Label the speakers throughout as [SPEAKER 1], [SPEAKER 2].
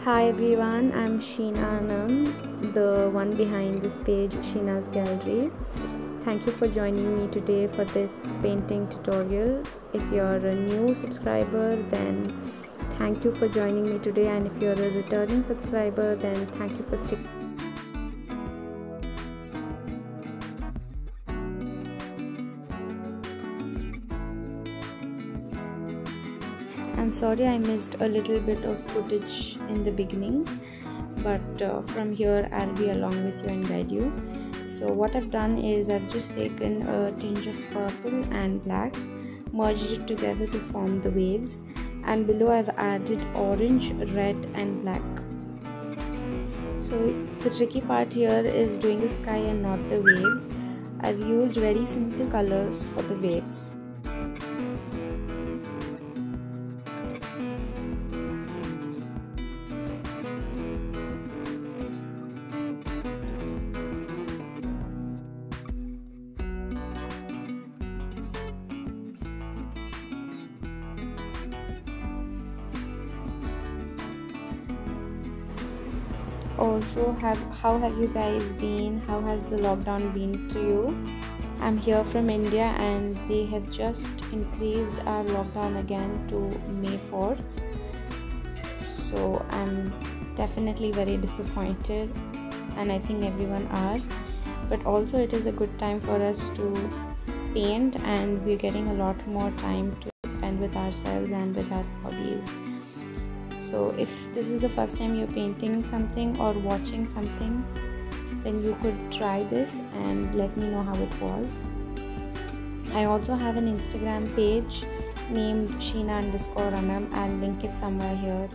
[SPEAKER 1] Hi everyone, I'm Sheena, the one behind this page, Sheena's Gallery. Thank you for joining me today for this painting tutorial. If you're a new subscriber, then thank you for joining me today, and if you're a returning subscriber, then thank you for sticking. I'm sorry I missed a little bit of footage in the beginning, but from here I'll be along with you and guide you. So what I've done is I've just taken a tinge of purple and black, merged it together to form the waves, and below I've added orange, red and black. So the tricky part here is doing the sky and not the waves. I've used very simple colors for the waves. Also, how have you guys been? How has the lockdown been to you? I'm here from India and they have just increased our lockdown again to May 4th. So I'm definitely very disappointed, and I think everyone are. But also it is a good time for us to paint, and we're getting a lot more time to spend with ourselves and with our hobbies. So if this is the first time you're painting something or watching something, then you could try this and let me know how it was. I also have an Instagram page named Sheena_Anam. I'll link it somewhere here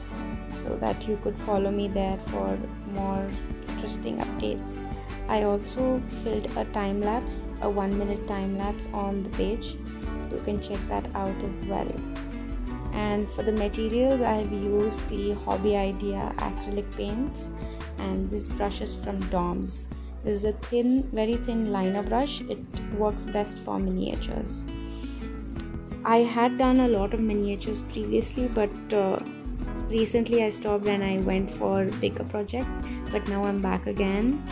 [SPEAKER 1] so that you could follow me there for more interesting updates. I also filmed a time lapse, a 1-minute time lapse on the page. You can check that out as well. And for the materials, I have used the Hobby Idea acrylic paints, and this brush is from Dom's. This is a very thin liner brush. It works best for miniatures. I had done a lot of miniatures previously, but recently I stopped and I went for bigger projects, but now I'm back again.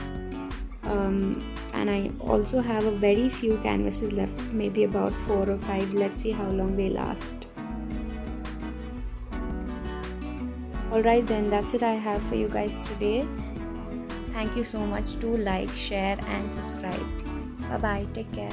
[SPEAKER 1] And I also have a very few canvases left, maybe about 4 or 5. Let's see how long they last. Alright then, that's it I have for you guys today. Thank you so much. Do like, share and subscribe. Bye bye. Take care.